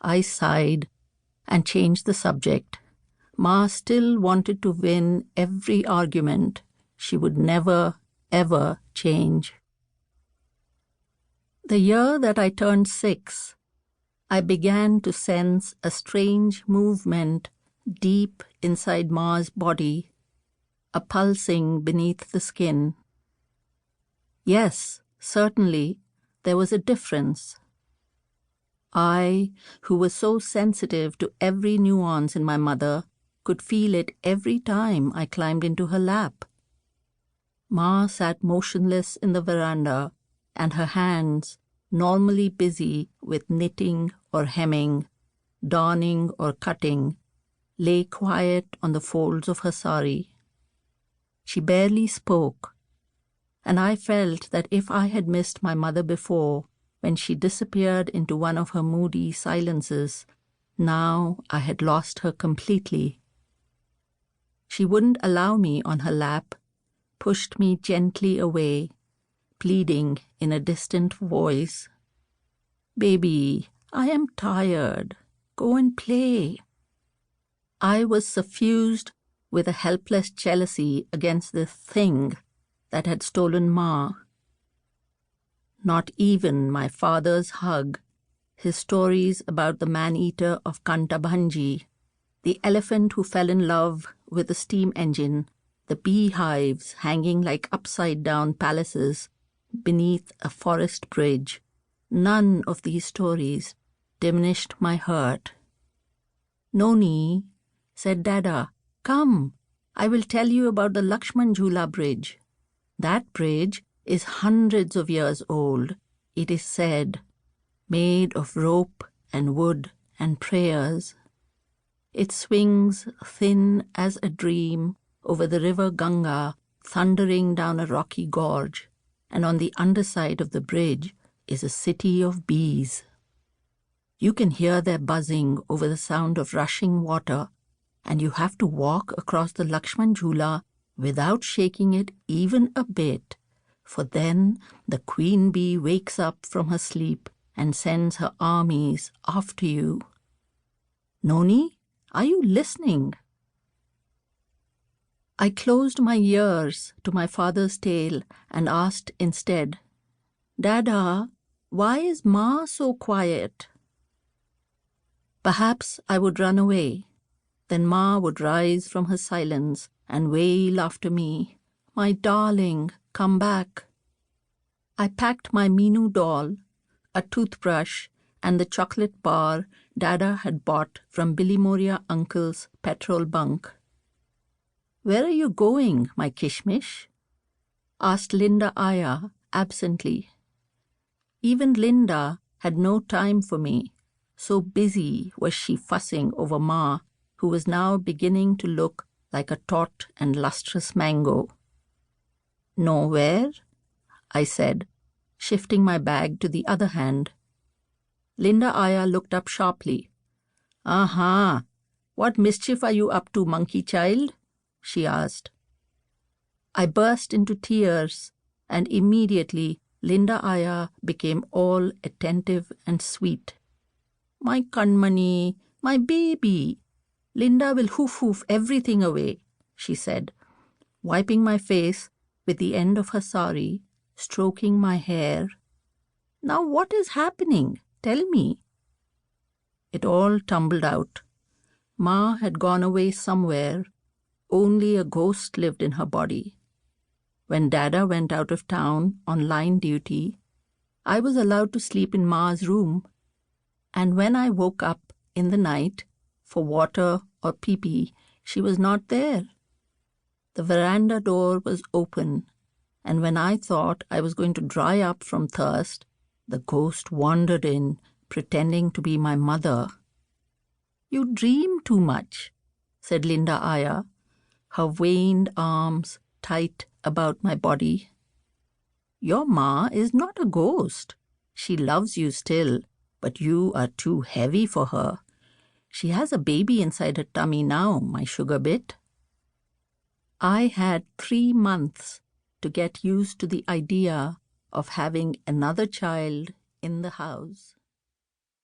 I sighed and changed the subject. Ma still wanted to win every argument. She would never, ever change. The year that I turned 6, I began to sense a strange movement deep inside Ma's body, a pulsing beneath the skin. Yes, certainly, there was a difference. I, who was so sensitive to every nuance in my mother, could feel it every time I climbed into her lap. Ma sat motionless in the veranda, and her hands, normally busy with knitting or hemming, darning or cutting, lay quiet on the folds of her sari. She barely spoke, and I felt that if I had missed my mother before, when she disappeared into one of her moody silences, now I had lost her completely. She wouldn't allow me on her lap, pushed me gently away, pleading in a distant voice, "Baby, I am tired. Go and play." I was suffused with a helpless jealousy against this thing that had stolen Ma. Not even my father's hug, his stories about the man-eater of Kantabhanji, the elephant who fell in love with the steam engine, the beehives hanging like upside-down palaces beneath a forest bridge, none of these stories diminished my hurt. "Noni," said Dada, "come, I will tell you about the Lakshman Jhula bridge. That bridge is hundreds of years old, it is said, made of rope and wood and prayers. It swings thin as a dream over the river Ganga, thundering down a rocky gorge, and on the underside of the bridge is a city of bees. You can hear their buzzing over the sound of rushing water, and you have to walk across the Lakshman Jhula without shaking it even a bit, for then the queen bee wakes up from her sleep and sends her armies after you. Noni, are you listening?" I closed my ears to my father's tale and asked instead, "Dada, why is Ma so quiet?" Perhaps I would run away. Then Ma would rise from her silence and wail after me, "My darling, come back." I packed my Meenu doll, a toothbrush, and the chocolate bar Dada had bought from Billy Moria Uncle's petrol bunk. "Where are you going, my kishmish?" asked Linda Aya absently. Even Linda had no time for me, so busy was she fussing over Ma, who was now beginning to look like a taut and lustrous mango. "Nowhere," I said, shifting my bag to the other hand. Linda Aya looked up sharply. "Aha! What mischief are you up to, monkey child?" she asked. I burst into tears, and immediately Linda Aya became all attentive and sweet. "My Kanmani, my baby, Linda will hoof everything away," she said, wiping my face with the end of her sari, stroking my hair. "Now what is happening? Tell me." It all tumbled out. Ma had gone away somewhere. Only a ghost lived in her body. When Dada went out of town on line duty, I was allowed to sleep in Ma's room. And when I woke up in the night for water or pee-pee, she was not there. The veranda door was open, and when I thought I was going to dry up from thirst, the ghost wandered in, pretending to be my mother. "You dream too much," said Linda Aya, her veined arms tight about my body. "Your Ma is not a ghost. She loves you still, but you are too heavy for her. She has a baby inside her tummy now, my sugar bit." I had 3 months to get used to the idea of having another child in the house.